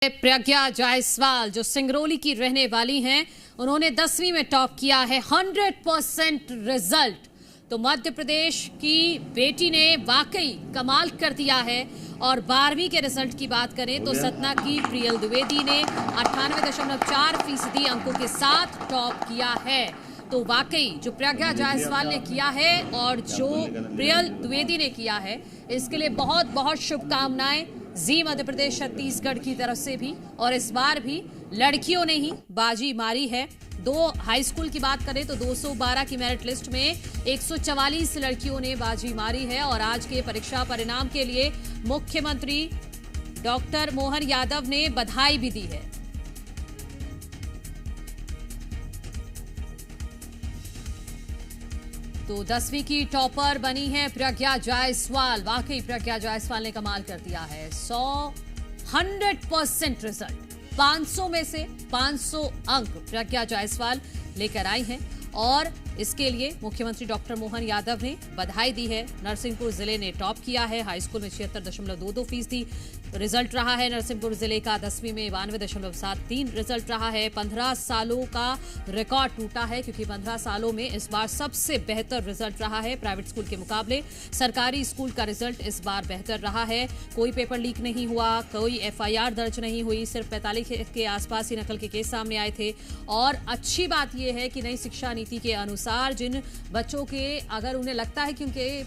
प्रज्ञा जायसवाल जो सिंगरौली की रहने वाली हैं, उन्होंने 10वीं में टॉप किया है 100% रिजल्ट। तो मध्य प्रदेश की बेटी ने वाकई कमाल कर दिया है। और 12वीं के रिजल्ट की बात करें तो सतना की प्रियल द्विवेदी ने 98.4% अंकों के साथ टॉप किया है। तो वाकई जो प्रज्ञा जायसवाल ने किया है और जो प्रियल द्विवेदी ने किया है, इसके लिए बहुत बहुत शुभकामनाएं जी मध्य प्रदेश छत्तीसगढ़ की तरफ से भी। और इस बार भी लड़कियों ने ही बाजी मारी है। दो हाई स्कूल की बात करें तो 212 की मेरिट लिस्ट में 144 लड़कियों ने बाजी मारी है। और आज के परीक्षा परिणाम के लिए मुख्यमंत्री डॉक्टर मोहन यादव ने बधाई भी दी है। तो 10वीं की टॉपर बनी है प्रज्ञा जायसवाल। वाकई प्रज्ञा जायसवाल ने कमाल कर दिया है। 100% रिजल्ट, 500 में से 500 अंक प्रज्ञा जायसवाल लेकर आई हैं। और इसके लिए मुख्यमंत्री डॉक्टर मोहन यादव ने बधाई दी है। नरसिंहपुर जिले ने टॉप किया है। हाई स्कूल में 76.22% रिजल्ट रहा है। नरसिंहपुर जिले का 10वीं में 92.73 रिजल्ट रहा है। 15 सालों का रिकॉर्ड टूटा है, क्योंकि 15 सालों में इस बार सबसे बेहतर रिजल्ट रहा है। प्राइवेट स्कूल के मुकाबले सरकारी स्कूल का रिजल्ट इस बार बेहतर रहा है। कोई पेपर लीक नहीं हुआ, कोई FIR दर्ज नहीं हुई। सिर्फ 45 के आसपास ही नकल के केस सामने आए थे। और अच्छी बात यह है कि नई शिक्षा नीति के अनुसार जिन बच्चों के अगर उन्हें लगता है कि उनके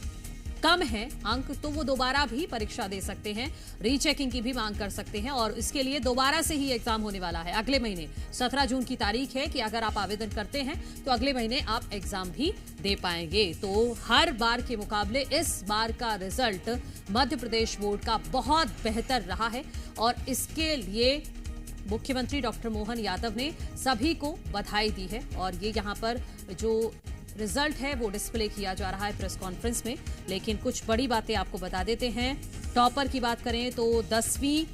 कम है अंक, तो वो दोबारा भी परीक्षा दे सकते हैं, रीचेकिंग की भी मांग कर सकते हैं। और इसके लिए दोबारा से ही एग्जाम होने वाला है अगले महीने। 17 जून की तारीख है कि अगर आप आवेदन करते हैं तो अगले महीने आप एग्जाम भी दे पाएंगे। तो हर बार के मुकाबले इस बार का रिजल्ट मध्य प्रदेश बोर्ड का बहुत बेहतर रहा है। और इसके लिए मुख्यमंत्री डॉक्टर मोहन यादव ने सभी को बधाई दी है। और ये यहाँ पर जो रिजल्ट है वो डिस्प्ले किया जा रहा है प्रेस कॉन्फ्रेंस में। लेकिन कुछ बड़ी बातें आपको बता देते हैं। टॉपर की बात करें तो 10वीं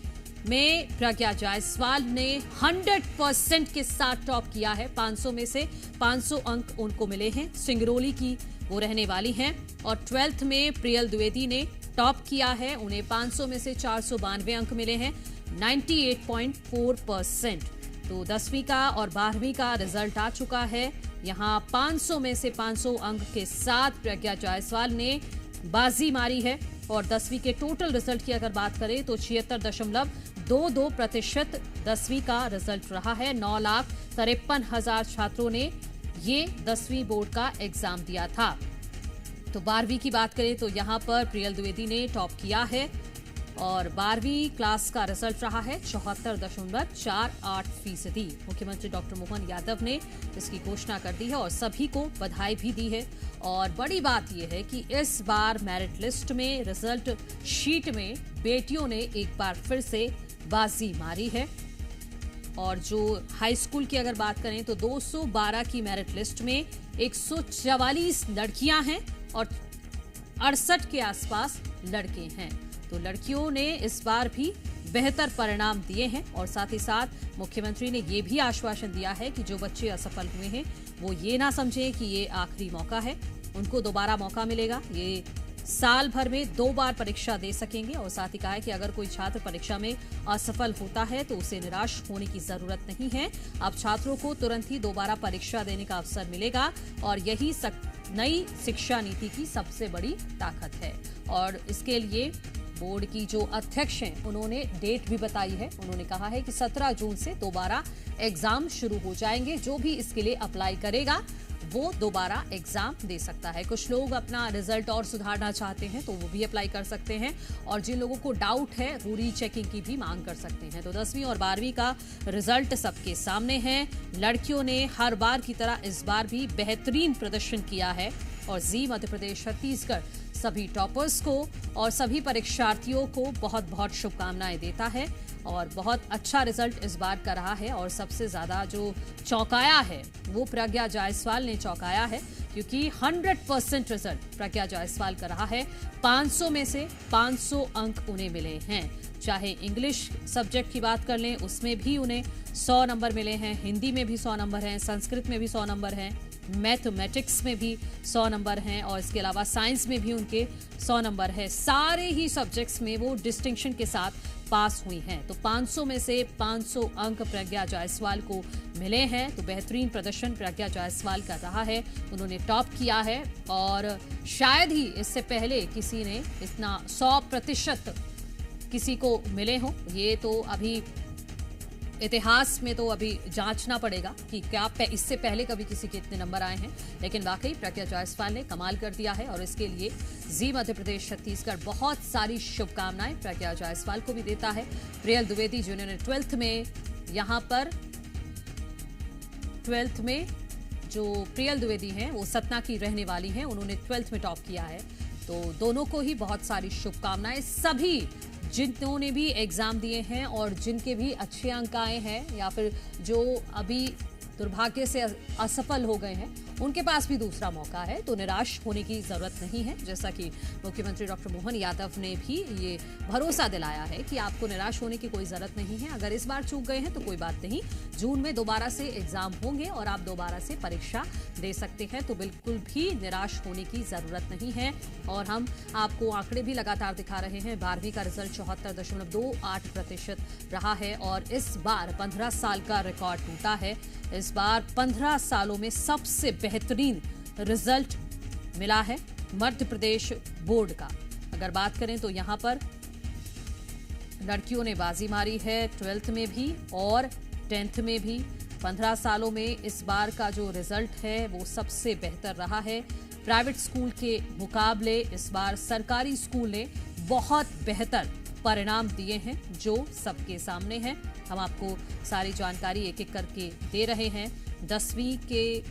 में प्रज्ञा जायसवाल ने 100% के साथ टॉप किया है। 500 में से 500 अंक उनको मिले हैं। सिंगरौली की वो रहने वाली हैं। और 12th में प्रियल द्विवेदी ने टॉप किया है। उन्हें 500 में से 492 अंक मिले हैं, 98.4%। तो 10वीं का और 12वीं का रिजल्ट आ चुका है। यहाँ 500 में से 500 अंक के साथ प्रज्ञा जायसवाल ने बाजी मारी है। और 10वीं के टोटल रिजल्ट की अगर बात करें तो 76.22% 10वीं का रिजल्ट रहा है। 9,53,000 छात्रों ने ये 10वीं बोर्ड का एग्जाम दिया था। तो 12वीं की बात करें तो यहाँ पर प्रियल द्विवेदी ने टॉप किया है। और 12वीं क्लास का रिजल्ट रहा है 74.48%। मुख्यमंत्री डॉक्टर मोहन यादव ने इसकी घोषणा कर दी है और सभी को बधाई भी दी है। और बड़ी बात यह है कि इस बार मेरिट लिस्ट में, रिजल्ट शीट में बेटियों ने एक बार फिर से बाजी मारी है। और जो हाई स्कूल की अगर बात करें तो 212 की मेरिट लिस्ट में 144 लड़कियां हैं और 68 के आसपास लड़के हैं। तो लड़कियों ने इस बार भी बेहतर परिणाम दिए हैं। और साथ ही साथ मुख्यमंत्री ने यह भी आश्वासन दिया है कि जो बच्चे असफल हुए हैं वो ये ना समझें कि ये आखिरी मौका है, उनको दोबारा मौका मिलेगा। ये साल भर में 2 बार परीक्षा दे सकेंगे। और साथ ही कहा है कि अगर कोई छात्र परीक्षा में असफल होता है तो उसे निराश होने की जरूरत नहीं है। अब छात्रों को तुरंत ही दोबारा परीक्षा देने का अवसर मिलेगा। और यही नई शिक्षा नीति की सबसे बड़ी ताकत है। और इसके लिए बोर्ड की जो अध्यक्ष हैं उन्होंने डेट भी बताई है। उन्होंने कहा है कि 17 जून से दोबारा एग्जाम शुरू हो जाएंगे। जो भी इसके लिए अप्लाई करेगा वो दोबारा एग्जाम दे सकता है। कुछ लोग अपना रिजल्ट और सुधारना चाहते हैं तो वो भी अप्लाई कर सकते हैं। और जिन लोगों को डाउट है वो रीचेकिंग की भी मांग कर सकते हैं। तो 10वीं और 12वीं का रिजल्ट सबके सामने है। लड़कियों ने हर बार की तरह इस बार भी बेहतरीन प्रदर्शन किया है। और जी मध्य प्रदेश छत्तीसगढ़ सभी टॉपर्स को और सभी परीक्षार्थियों को बहुत बहुत शुभकामनाएं देता है। और बहुत अच्छा रिजल्ट इस बार का रहा है। और सबसे ज्यादा जो चौंकाया है वो प्रज्ञा जायसवाल ने चौंकाया है, क्योंकि 100% रिजल्ट प्रज्ञा जायसवाल का रहा है। 500 में से 500 अंक उन्हें मिले हैं। चाहे इंग्लिश सब्जेक्ट की बात कर लें, उसमें भी उन्हें 100 नंबर मिले हैं। हिंदी में भी 100 नंबर हैं, संस्कृत में भी 100 नंबर हैं, मैथमेटिक्स में भी 100 नंबर हैं। और इसके अलावा साइंस में भी उनके 100 नंबर है। सारे ही सब्जेक्ट्स में वो डिस्टिंक्शन के साथ पास हुई हैं। तो 500 में से 500 अंक प्रज्ञा जायसवाल को मिले हैं। तो बेहतरीन प्रदर्शन प्रज्ञा जायसवाल का रहा है, उन्होंने टॉप किया है और शायद ही इससे पहले किसी ने इतना 100% किसी को मिले हों। ये तो अभी इतिहास में तो अभी जांचना पड़ेगा कि क्या इससे पहले कभी किसी के इतने नंबर आए हैं, लेकिन वाकई प्रज्ञा जायसवाल ने कमाल कर दिया है और इसके लिए जी मध्य प्रदेश छत्तीसगढ़ बहुत सारी शुभकामनाएं प्रज्ञा जायसवाल को भी देता है। प्रियल द्विवेदी जिन्होंने 12th में यहाँ पर 12th में जो प्रियल द्विवेदी हैं वो सतना की रहने वाली हैं, उन्होंने 12th में टॉप किया है। तो दोनों को ही बहुत सारी शुभकामनाएं, सभी जिन्होंने भी एग्जाम दिए हैं और जिनके भी अच्छे अंक आए हैं या फिर जो अभी दुर्भाग्य से असफल हो गए हैं, उनके पास भी दूसरा मौका है, तो निराश होने की जरूरत नहीं है। जैसा कि मुख्यमंत्री डॉक्टर मोहन यादव ने भी ये भरोसा दिलाया है कि आपको निराश होने की कोई जरूरत नहीं है। अगर इस बार चूक गए हैं तो कोई बात नहीं, जून में दोबारा से एग्जाम होंगे और आप दोबारा से परीक्षा दे सकते हैं, तो बिल्कुल भी निराश होने की जरूरत नहीं है। और हम आपको आंकड़े भी लगातार दिखा रहे हैं। 12वीं का रिजल्ट 74.28% रहा है और इस बार 15 साल का रिकॉर्ड टूटा है। इस बार 15 सालों में सबसे बेहतरीन रिजल्ट मिला है मध्य प्रदेश बोर्ड का। अगर बात करें तो यहां पर लड़कियों ने बाजी मारी है 12th में भी और 10th में भी। 15 सालों में इस बार का जो रिजल्ट है वो सबसे बेहतर रहा है। प्राइवेट स्कूल के मुकाबले इस बार सरकारी स्कूल ने बहुत बेहतर परिणाम दिए हैं जो सबके सामने हैं। हम आपको सारी जानकारी एक एक करके दे रहे हैं। 10वीं के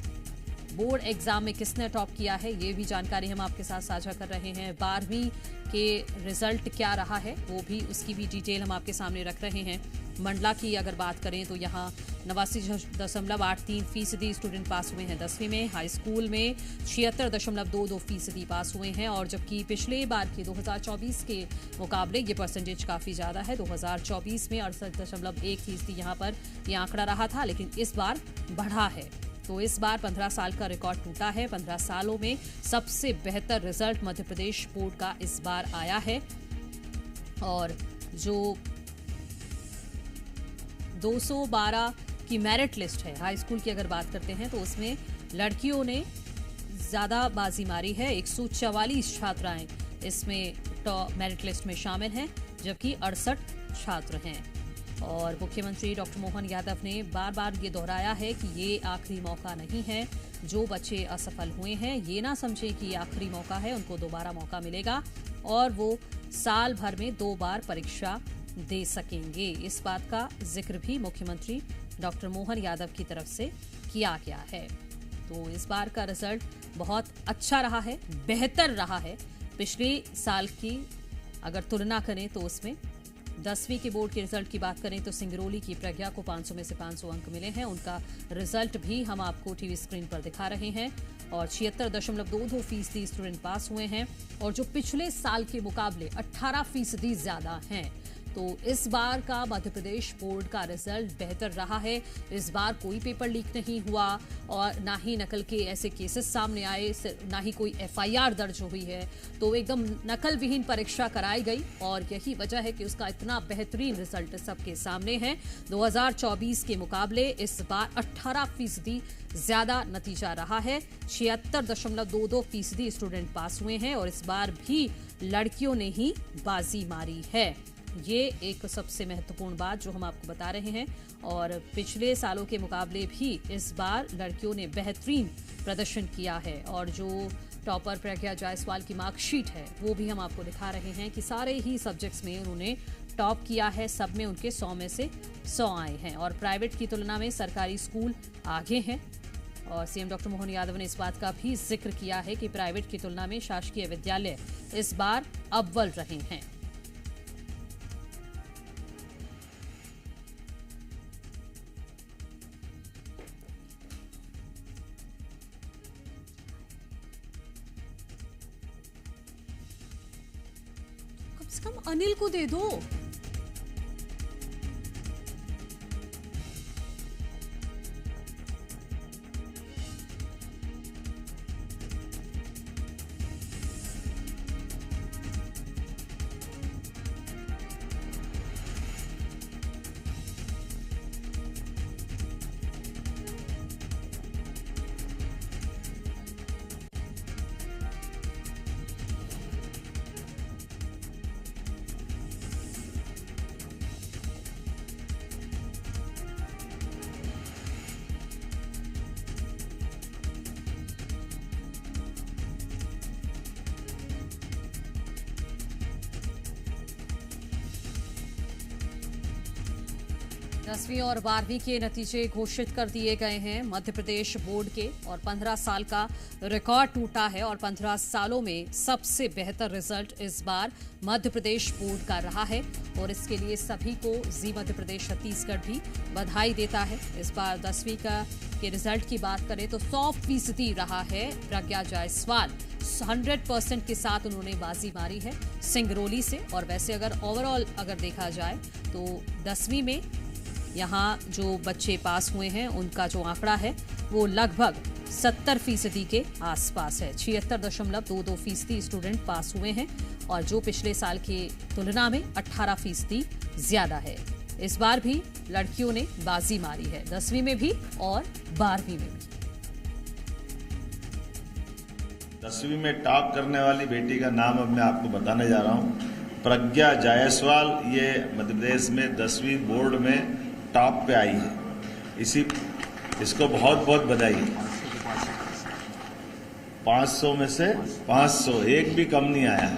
बोर्ड एग्जाम में किसने टॉप किया है ये भी जानकारी हम आपके साथ साझा कर रहे हैं। 12वीं के रिजल्ट क्या रहा है वो भी, उसकी भी डिटेल हम आपके सामने रख रहे हैं। मंडला की अगर बात करें तो यहाँ 89.83% स्टूडेंट पास हुए हैं 10वीं में। हाई स्कूल में 76.22% पास हुए हैं और जबकि पिछले बार के 2024 के मुकाबले ये परसेंटेज काफ़ी ज़्यादा है। 2024 में 68.1% यहाँ पर ये आंकड़ा रहा था, लेकिन इस बार बढ़ा है। तो इस बार 15 साल का रिकॉर्ड टूटा है। 15 सालों में सबसे बेहतर रिजल्ट मध्य प्रदेश बोर्ड का इस बार आया है। और जो 212 की मेरिट लिस्ट है हाई स्कूल की अगर बात करते हैं तो उसमें लड़कियों ने ज़्यादा बाजी मारी है। 144 छात्राएं इसमें मेरिट लिस्ट में शामिल हैं, जबकि 68 छात्र हैं। और मुख्यमंत्री डॉक्टर मोहन यादव ने बार बार ये दोहराया है कि ये आखिरी मौका नहीं है। जो बच्चे असफल हुए हैं ये ना समझें कि ये आखिरी मौका है, उनको दोबारा मौका मिलेगा और वो साल भर में 2 बार परीक्षा दे सकेंगे। इस बात का जिक्र भी मुख्यमंत्री डॉक्टर मोहन यादव की तरफ से किया गया है। तो इस बार का रिजल्ट बहुत अच्छा रहा है, बेहतर रहा है। पिछले साल की अगर तुलना करें तो उसमें 10वीं के बोर्ड के रिजल्ट की बात करें तो सिंगरौली की प्रज्ञा को 500 में से 500 अंक मिले हैं। उनका रिजल्ट भी हम आपको टीवी स्क्रीन पर दिखा रहे हैं और 76.22% स्टूडेंट पास हुए हैं और जो पिछले साल के मुकाबले 18% ज्यादा हैं। तो इस बार का मध्य प्रदेश बोर्ड का रिजल्ट बेहतर रहा है। इस बार कोई पेपर लीक नहीं हुआ और ना ही नकल के ऐसे केसेस सामने आए, ना ही कोई FIR दर्ज हुई है। तो एकदम नकल विहीन परीक्षा कराई गई और यही वजह है कि उसका इतना बेहतरीन रिजल्ट सबके सामने है। 2024 के मुकाबले इस बार 18% ज्यादा नतीजा रहा है। 76.22% स्टूडेंट पास हुए हैं और इस बार भी लड़कियों ने ही बाजी मारी है। ये एक सबसे महत्वपूर्ण बात जो हम आपको बता रहे हैं। और पिछले सालों के मुकाबले भी इस बार लड़कियों ने बेहतरीन प्रदर्शन किया है और जो टॉपर प्रज्ञा जायसवाल की मार्कशीट है वो भी हम आपको दिखा रहे हैं कि सारे ही सब्जेक्ट्स में उन्होंने टॉप किया है। सब में उनके 100 में से 100 आए हैं और प्राइवेट की तुलना में सरकारी स्कूल आगे हैं। और सीएम डॉक्टर मोहन यादव ने इस बात का भी जिक्र किया है कि प्राइवेट की तुलना में शासकीय विद्यालय इस बार अव्वल रहे हैं। कम से कम अनिल को दे दो। 10वीं और 12वीं के नतीजे घोषित कर दिए गए हैं मध्य प्रदेश बोर्ड के और 15 साल का रिकॉर्ड टूटा है और 15 सालों में सबसे बेहतर रिजल्ट इस बार मध्य प्रदेश बोर्ड का रहा है और इसके लिए सभी को जी मध्य प्रदेश छत्तीसगढ़ भी बधाई देता है। इस बार 10वीं के रिजल्ट की बात करें तो 100% रहा है प्रज्ञा जायसवाल। 100% के साथ उन्होंने बाजी मारी है सिंगरौली से। और वैसे अगर ओवरऑल अगर देखा जाए तो 10वीं में यहाँ जो बच्चे पास हुए हैं उनका जो आंकड़ा है वो लगभग 70% के आसपास है। 76.22% स्टूडेंट पास हुए हैं और जो पिछले साल की तुलना में 18% ज्यादा है। इस बार भी लड़कियों ने बाजी मारी है 10वीं में भी और 12वीं में भी। 10वीं में टॉप करने वाली बेटी का नाम अब मैं आपको बताने जा रहा हूं। प्रज्ञा जायसवाल ये मध्य प्रदेश में 10वीं बोर्ड में टॉप पे आई है। इसको बहुत बहुत बधाई। 500 में से 500, एक भी कम नहीं आया।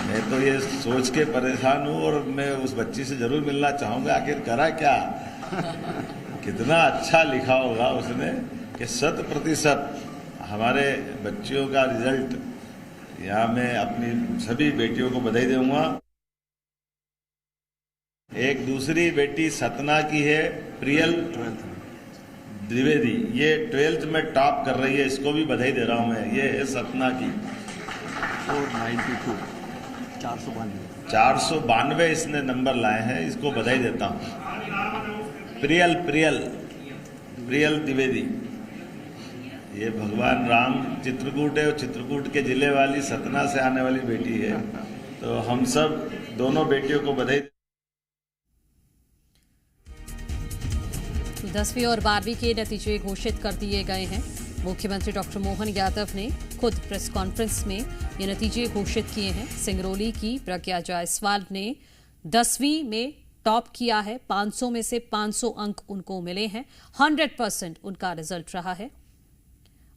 मैं तो ये सोच के परेशान हूं और मैं उस बच्ची से जरूर मिलना चाहूंगा। आखिर करा क्या, कितना अच्छा लिखा होगा उसने कि 100% हमारे बच्चियों का रिजल्ट। यहाँ मैं अपनी सभी बेटियों को बधाई दूंगा। एक दूसरी बेटी सतना की है प्रियल द्विवेदी, ये 12th में टॉप कर रही है, इसको भी बधाई दे रहा हूं मैं। ये है सतना की 492 इसने नंबर लाए हैं, इसको बधाई देता हूं। प्रियल द्विवेदी ये भगवान राम चित्रकूट है और चित्रकूट के जिले वाली सतना से आने वाली बेटी है। तो हम सब दोनों बेटियों को बधाई। 10वीं और 12वीं के नतीजे घोषित कर दिए गए हैं। मुख्यमंत्री डॉक्टर मोहन यादव ने खुद प्रेस कॉन्फ्रेंस में ये नतीजे घोषित किए हैं। सिंगरौली की प्रज्ञा जायसवाल ने 10वीं में टॉप किया है। 500 में से 500 अंक उनको मिले हैं। 100% उनका रिजल्ट रहा है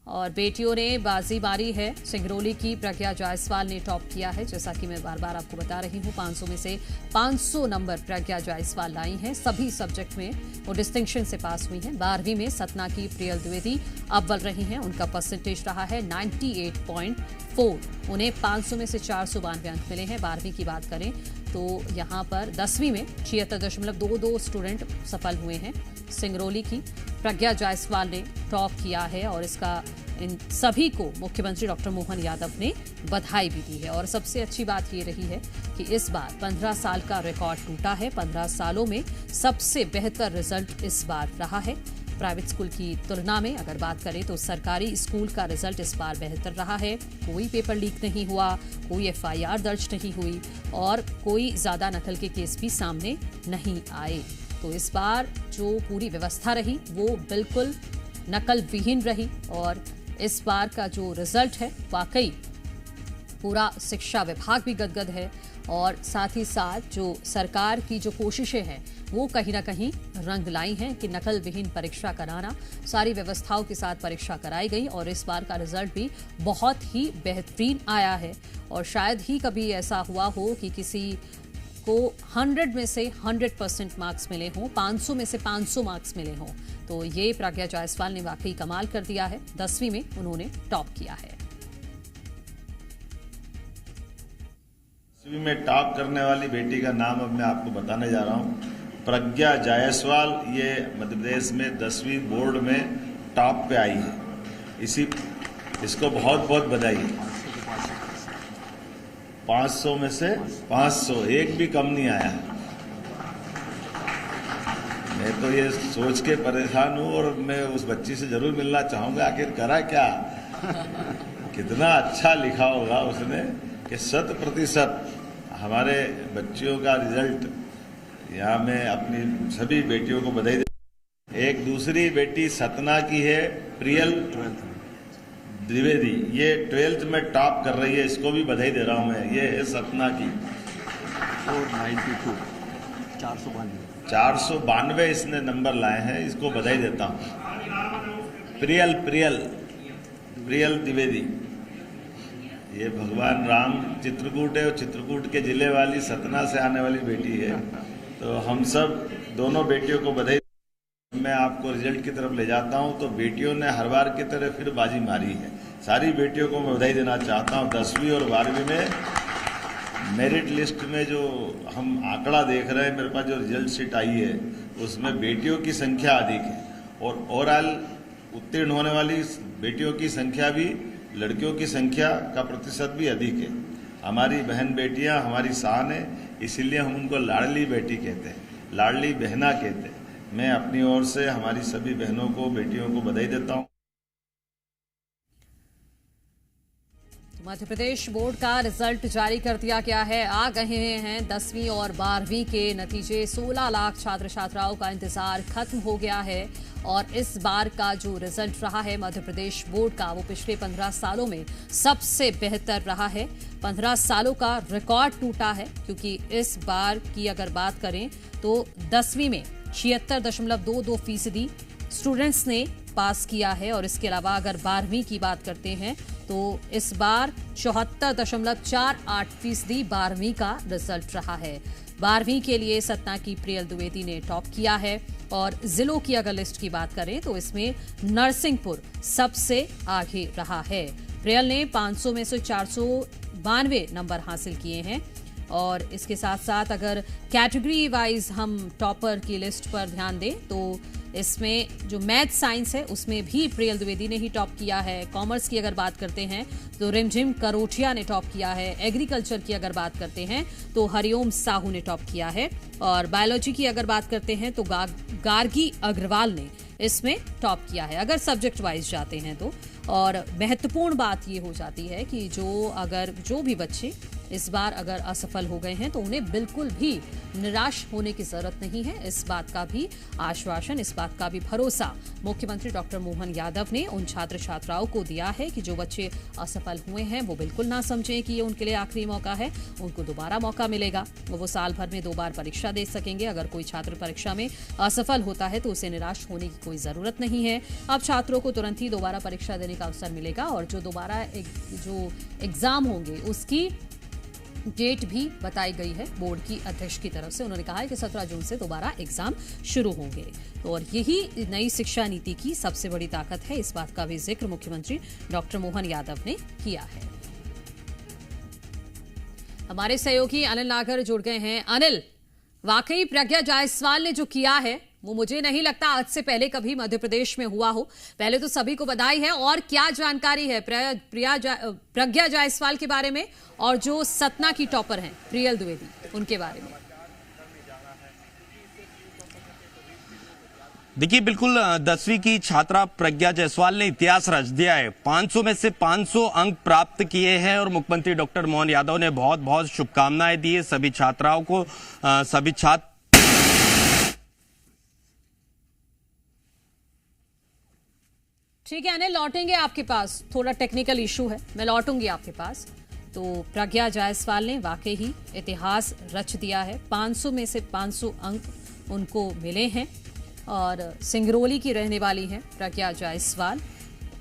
और बेटियों ने बाजी मारी है। सिंगरौली की प्रज्ञा जायसवाल ने टॉप किया है। जैसा कि मैं बार बार आपको बता रही हूं, 500 में से 500 नंबर प्रज्ञा जायसवाल लाई हैं। सभी सब्जेक्ट में वो डिस्टिंक्शन से पास हुई हैं। 12वीं में सतना की प्रियल द्विवेदी अव्वल रही हैं। उनका परसेंटेज रहा है 98.4। उन्हें 500 में से 492 अंक मिले हैं। 12वीं की बात करें तो यहाँ पर 10वीं में 76.22 स्टूडेंट सफल हुए हैं। सिंगरौली की प्रज्ञा जायसवाल ने टॉप किया है और इन सभी को मुख्यमंत्री डॉक्टर मोहन यादव ने बधाई भी दी है। और सबसे अच्छी बात ये रही है कि इस बार 15 साल का रिकॉर्ड टूटा है। 15 सालों में सबसे बेहतर रिजल्ट इस बार रहा है। प्राइवेट स्कूल की तुलना में अगर बात करें तो सरकारी स्कूल का रिजल्ट इस बार बेहतर रहा है। कोई पेपर लीक नहीं हुआ, कोई FIR दर्ज नहीं हुई और कोई ज्यादा नकल के केस भी सामने नहीं आए। तो इस बार जो पूरी व्यवस्था रही वो बिल्कुल नकल विहीन रही और इस बार का जो रिजल्ट है वाकई पूरा शिक्षा विभाग भी गदगद है। और साथ ही साथ जो सरकार की जो कोशिशें हैं वो कहीं ना कहीं रंग लाई हैं कि नकल विहीन परीक्षा कराना, सारी व्यवस्थाओं के साथ परीक्षा कराई गई और इस बार का रिजल्ट भी बहुत ही बेहतरीन आया है। और शायद ही कभी ऐसा हुआ हो कि किसी को 100 में से 100% मार्क्स मिले हों, 500 में से 500 मार्क्स मिले हों। तो ये प्रज्ञा जायसवाल ने वाकई कमाल कर दिया है। 10वीं में उन्होंने टॉप किया है। 10वीं में टॉप करने वाली बेटी का नाम अब मैं आपको बताने जा रहा हूं। प्रज्ञा जायसवाल ये मध्य प्रदेश में 10वीं बोर्ड में टॉप पे आई है। इसको बहुत बहुत बधाई। 500 में से 500, एक भी कम नहीं आया। मैं तो ये सोच के परेशान हूं और मैं उस बच्ची से जरूर मिलना चाहूंगा। आखिर करा क्या, कितना अच्छा लिखा होगा उसने कि 100% हमारे बच्चियों का रिजल्ट। यहाँ मैं अपनी सभी बेटियों को बधाई दे। एक दूसरी बेटी सतना की है प्रियल द्विवेदी, ये 12th में टॉप कर रही है, इसको भी बधाई दे रहा हूं मैं। ये है सतना की 492 इसने नंबर लाए हैं, इसको बधाई देता हूं। प्रियल द्विवेदी ये भगवान राम चित्रकूट है और चित्रकूट के जिले वाली सतना से आने वाली बेटी है। तो हम सब दोनों बेटियों को बधाई। मैं आपको रिजल्ट की तरफ ले जाता हूं तो बेटियों ने हर बार की तरह फिर बाजी मारी है। सारी बेटियों को मैं बधाई देना चाहता हूं। 10वीं और 12वीं में मेरिट लिस्ट में जो हम आंकड़ा देख रहे हैं, मेरे पास जो रिजल्ट शीट आई है उसमें बेटियों की संख्या अधिक है और ओवरऑल उत्तीर्ण होने वाली बेटियों की संख्या भी लड़कियों की संख्या का प्रतिशत भी अधिक है। हमारी बहन बेटियां हमारी शान है, इसीलिए हम उनको लाडली बेटी कहते हैं, लाडली बहना कहते हैं। मैं अपनी ओर से हमारी सभी बहनों को, बेटियों को बधाई देता हूं। मध्य प्रदेश बोर्ड का रिजल्ट जारी कर दिया गया है। आ गए हैं 10वीं और 12वीं के नतीजे। 16 लाख छात्र छात्राओं का इंतजार खत्म हो गया है और इस बार का जो रिजल्ट रहा है मध्य प्रदेश बोर्ड का, वो पिछले 15 सालों में सबसे बेहतर रहा है। 15 सालों का रिकॉर्ड टूटा है, क्योंकि इस बार की अगर बात करें तो 10वीं में 76.22% स्टूडेंट्स ने पास किया है और इसके अलावा अगर 12वीं की बात करते हैं तो इस बार 74.48% 12वीं का रिजल्ट रहा है। 12वीं के लिए सतना की प्रियल द्विवेदी ने टॉप किया है और जिलों की अगर लिस्ट की बात करें तो इसमें नरसिंहपुर सबसे आगे रहा है। प्रियल ने 500 में से 492 नंबर हासिल किए हैं और इसके साथ साथ अगर कैटेगरी वाइज हम टॉपर की लिस्ट पर ध्यान दें तो इसमें जो मैथ साइंस है उसमें भी प्रियल द्विवेदी ने ही टॉप किया है। कॉमर्स की अगर बात करते हैं तो रिमझिम करोटिया ने टॉप किया है। एग्रीकल्चर की अगर बात करते हैं तो हरिओम साहू ने टॉप किया है और बायोलॉजी की अगर बात करते हैं तो गार्गी अग्रवाल ने इसमें टॉप किया है अगर सब्जेक्ट वाइज जाते हैं तो। और महत्वपूर्ण बात ये हो जाती है कि जो भी बच्चे इस बार अगर असफल हो गए हैं तो उन्हें बिल्कुल भी निराश होने की जरूरत नहीं है। इस बात का भी आश्वासन, इस बात का भी भरोसा मुख्यमंत्री डॉक्टर मोहन यादव ने उन छात्र छात्राओं को दिया है कि जो बच्चे असफल हुए हैं वो बिल्कुल ना समझें कि ये उनके लिए आखिरी मौका है। उनको दोबारा मौका मिलेगा, वो साल भर में 2 बार परीक्षा दे सकेंगे। अगर कोई छात्र परीक्षा में असफल होता है तो उसे निराश होने की कोई जरूरत नहीं है। अब छात्रों को तुरंत ही दोबारा परीक्षा देने का अवसर मिलेगा और जो दोबारा जो एग्जाम होंगे उसकी डेट भी बताई गई है बोर्ड की अध्यक्ष की तरफ से। उन्होंने कहा है कि 17 जून से दोबारा एग्जाम शुरू होंगे। तो और यही नई शिक्षा नीति की सबसे बड़ी ताकत है। इस बात का भी जिक्र मुख्यमंत्री डॉक्टर मोहन यादव ने किया है। हमारे सहयोगी अनिल नागर जुड़ गए हैं। अनिल, वाकई प्रज्ञा जायसवाल ने जो किया है वो मुझे नहीं लगता आज से पहले कभी मध्य प्रदेश में हुआ हो। पहले तो सभी को बधाई है। और क्या जानकारी है प्रज्ञा जायसवाल के बारे में और जो सतना की टॉपर हैं प्रियल द्विवेदी, उनके बारे में? देखिए, बिल्कुल 10वीं की छात्रा प्रज्ञा जायसवाल ने इतिहास रच दिया है। 500 में से 500 अंक प्राप्त किए हैं और मुख्यमंत्री डॉक्टर मोहन यादव ने बहुत बहुत शुभकामनाएं दी है सभी छात्राओं को। सभी छात्र ठीक है अनिल, लौटेंगे आपके पास। थोड़ा टेक्निकल इशू है, मैं लौटूंगी आपके पास। तो प्रज्ञा जायसवाल ने वाकई ही इतिहास रच दिया है। 500 में से 500 अंक उनको मिले हैं और सिंगरौली की रहने वाली हैं प्रज्ञा जायसवाल।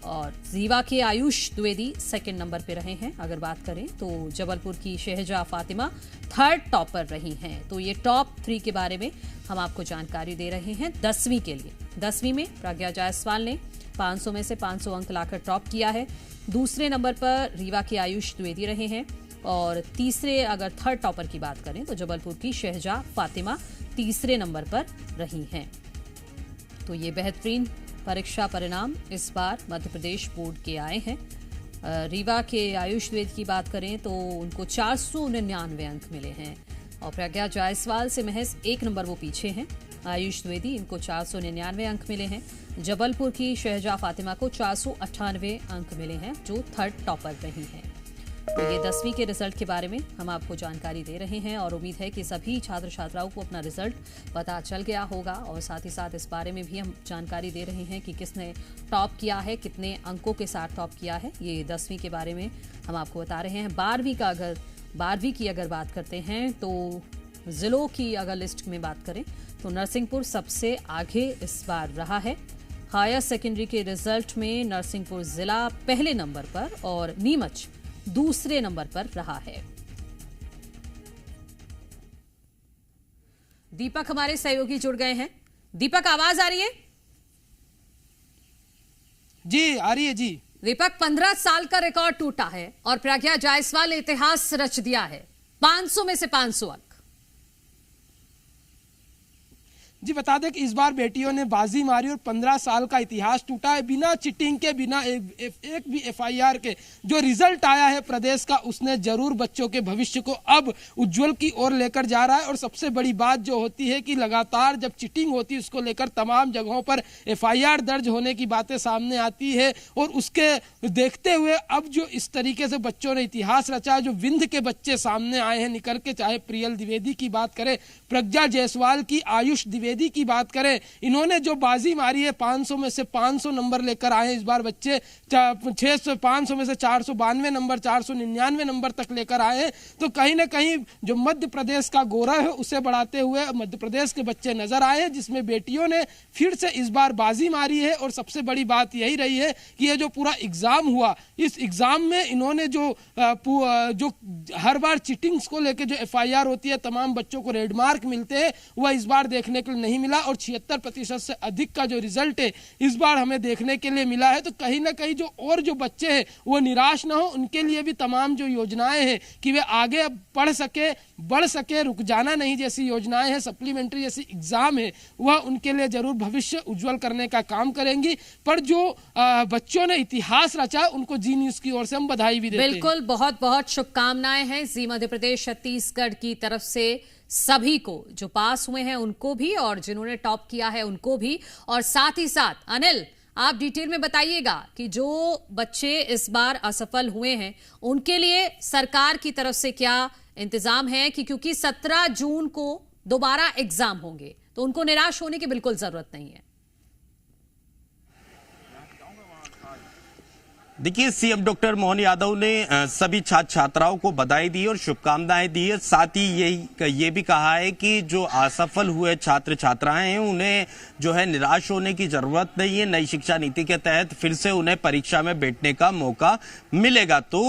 और रीवा के आयुष द्विवेदी सेकंड नंबर पे रहे हैं। अगर बात करें तो जबलपुर की शहजा फातिमा थर्ड टॉपर रही हैं। तो ये टॉप 3 के बारे में हम आपको जानकारी दे रहे हैं 10वीं के लिए। 10वीं में प्रज्ञा जायसवाल ने 500 में से 500 अंक लाकर टॉप किया है। दूसरे नंबर पर रीवा के आयुष द्विवेदी रहे हैं और तीसरे अगर थर्ड टॉपर की बात करें तो जबलपुर की शहजा फातिमा तीसरे नंबर पर रही हैं। तो ये बेहतरीन परीक्षा परिणाम इस बार मध्य प्रदेश बोर्ड के आए हैं। रीवा के आयुष द्विवेदी की बात करें तो उनको 499 अंक मिले हैं और प्रज्ञा जायसवाल से महज 1 नंबर वो पीछे हैं। आयुष द्विवेदी, इनको 499 अंक मिले हैं। जबलपुर की शहजा फातिमा को 498 अंक मिले हैं जो थर्ड टॉपर रही हैं। तो ये 10वीं के रिजल्ट के बारे में हम आपको जानकारी दे रहे हैं और उम्मीद है कि सभी छात्र छात्राओं को अपना रिजल्ट पता चल गया होगा। और साथ ही साथ इस बारे में भी हम जानकारी दे रहे हैं कि किसने टॉप किया है, कितने अंकों के साथ टॉप किया है। ये 10वीं के बारे में हम आपको बता रहे हैं। 12वीं की अगर बात करते हैं तो जिलों की अगर लिस्ट में बात करें तो नरसिंहपुर सबसे आगे इस बार रहा है। हायर सेकेंडरी के रिजल्ट में नरसिंहपुर जिला पहले नंबर पर और नीमच दूसरे नंबर पर रहा है। दीपक हमारे सहयोगी जुड़ गए हैं। दीपक, आवाज आ रही है? जी आ रही है जी। दीपक, 15 साल का रिकॉर्ड टूटा है और प्रज्ञा जायसवाल ने इतिहास रच दिया है। 500 में से 500 अंक। जी बता दें कि इस बार बेटियों ने बाजी मारी और 15 साल का इतिहास टूटा है। बिना चिटिंग के, बिना एक भी एफआईआर के जो रिजल्ट आया है प्रदेश का, उसने जरूर बच्चों के भविष्य को अब उज्जवल की ओर लेकर जा रहा है। और सबसे बड़ी बात जो होती है कि लगातार जब चिटिंग होती है उसको लेकर तमाम जगहों पर एफआईआर दर्ज होने की बातें सामने आती है। और उसके देखते हुए अब जो इस तरीके से बच्चों ने इतिहास रचा, जो विंध्य के बच्चे सामने आए हैं निकल के, चाहे प्रियल द्विवेदी की बात करें, प्रज्ञा जायसवाल की, आयुष द्विवेदी की बात करें, इन्होंने जो बाजी मारी है 500 में से 500 नंबर लेकर आए हैं इस बार बच्चे। 500 में से 492 नंबर, 499 नंबर तक लेकर आए हैं। तो कहीं ना कहीं जो मध्य प्रदेश का गौरव है उसे बढ़ाते हुए मध्य प्रदेश के बच्चे नजर आए हैं, जिसमें बेटियों ने फिर से इस बार बाजी मारी है। और सबसे बड़ी बात यही रही है कि ये जो पूरा एग्जाम हुआ, इस एग्जाम में इन्होंने जो हर बार चिटिंग्स को लेकर जो एफआईआर होती है, तमाम बच्चों को रेड मार्क मिलते हैं, वह इस बार देखने के लिए नहीं मिला। और 76% से अधिक का जो रिजल्ट है इस बार हमें देखने के लिए मिला है। तो कहीं ना कहीं जो बच्चे हैं वो निराश ना हो, उनके लिए भी तमाम जो योजनाएं हैं कि वे आगे पढ़ सके, बढ़ सके, रुक जाना नहीं जैसी योजनाएं हैं, सप्लीमेंट्री जैसी एग्जाम है, वह उनके लिए जरूर भविष्य उज्जवल करने का काम करेंगी। पर जो बच्चों ने इतिहास रचा उनको जी न्यूज की ओर से हम बधाई भी देते हैं। बिल्कुल, बहुत बहुत शुभकामनाएं हैं जी मध्य प्रदेश छत्तीसगढ़ की तरफ से सभी को, जो पास हुए हैं उनको भी और जिन्होंने टॉप किया है उनको भी। और साथ ही साथ अनिल, आप डिटेल में बताइएगा कि जो बच्चे इस बार असफल हुए हैं उनके लिए सरकार की तरफ से क्या इंतजाम है, कि क्योंकि 17 जून को दोबारा एग्जाम होंगे तो उनको निराश होने की बिल्कुल जरूरत नहीं है। देखिए, सीएम डॉक्टर मोहन यादव ने सभी छात्र छात्राओं को बधाई दी और शुभकामनाएं दी है। साथ ही ये भी कहा है कि जो असफल हुए छात्र छात्राएं हैं उन्हें जो है निराश होने की जरूरत नहीं है। नई शिक्षा नीति के तहत फिर से उन्हें परीक्षा में बैठने का मौका मिलेगा। तो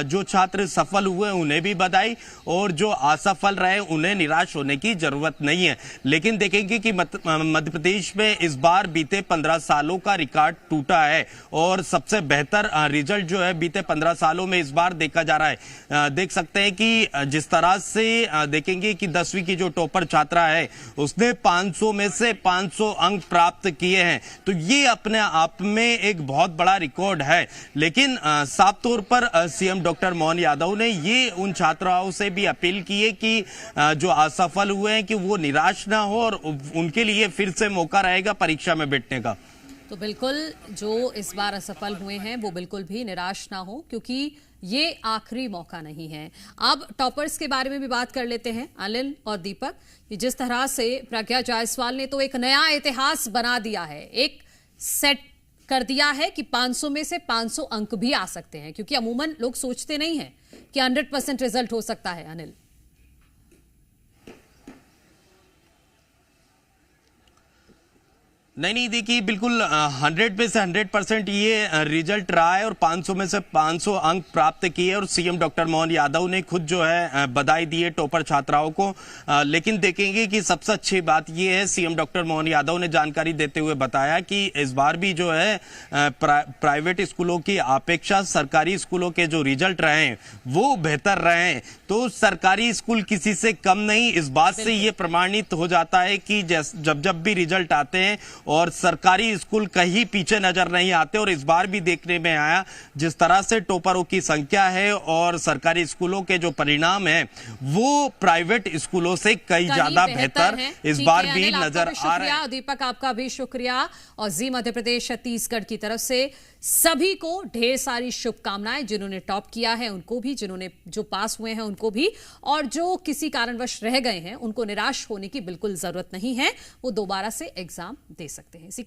जो छात्र सफल हुए उन्हें भी बधाई और जो असफल रहे उन्हें निराश होने की जरूरत नहीं है। लेकिन देखेंगे कि मध्य प्रदेश में इस बार बीते 15 सालों का रिकॉर्ड टूटा है और सबसे बेहतर रिजल्ट जो है बीते 15 सालों में इस बार देखा जा रहा है। देख सकते हैं कि जिस तरह से देखेंगे कि 10वीं की जो टॉपर छात्रा है उसने 500 में से 500 अंक प्राप्त किए हैं, तो ये अपने आप में एक बहुत बड़ा रिकॉर्ड है। लेकिन साफ तौर पर सीएम डॉक्टर मोहन यादव ने ये उन छात्राओं से भी अपील की है कि जो असफल हुए हैं कि वो निराश ना हो और उनके लिए फिर से मौका रहेगा परीक्षा में बैठने का। तो बिल्कुल, जो इस बार असफल हुए हैं वो बिल्कुल भी निराश ना हो, क्योंकि ये आखिरी मौका नहीं है। अब टॉपर्स के बारे में भी बात कर लेते हैं अनिल और दीपक। जिस तरह से प्रज्ञा जायसवाल ने तो एक नया इतिहास बना दिया है, एक सेट कर दिया है कि 500 में से 500 अंक भी आ सकते हैं, क्योंकि अमूमन लोग सोचते नहीं हैं कि 100% रिजल्ट हो सकता है। अनिल, नहीं देखिए, बिल्कुल 100 में से 100% ये रिजल्ट रहा है और 500 में से 500 अंक प्राप्त किए और सीएम डॉक्टर मोहन यादव ने खुद जो है बधाई दी है टॉपर छात्राओं को। लेकिन देखेंगे कि सबसे अच्छी बात ये है, सीएम डॉक्टर मोहन यादव ने जानकारी देते हुए बताया कि इस बार भी जो है प्राइवेट स्कूलों की अपेक्षा सरकारी स्कूलों के जो रिजल्ट रहे हैं वो बेहतर रहे हैं। तो सरकारी स्कूल किसी से कम नहीं, इस बात से ये प्रमाणित हो जाता है कि जब भी रिजल्ट आते हैं और सरकारी स्कूल कहीं पीछे नजर नहीं आते। और इस बार भी देखने में आया जिस तरह से टॉपरों की संख्या है और सरकारी स्कूलों के जो परिणाम है वो प्राइवेट स्कूलों से कई ज्यादा बेहतर इस बार भी नजर आ रहे हैं। दीपक, आपका भी शुक्रिया और जी मध्य प्रदेश छत्तीसगढ़ की तरफ से सभी को ढेर सारी शुभकामनाएं, जिन्होंने टॉप किया है उनको भी, जिन्होंने जो पास हुए हैं उनको भी, और जो किसी कारणवश रह गए हैं उनको निराश होने की बिल्कुल जरूरत नहीं है, वो दोबारा से एग्जाम दे सकते हैं।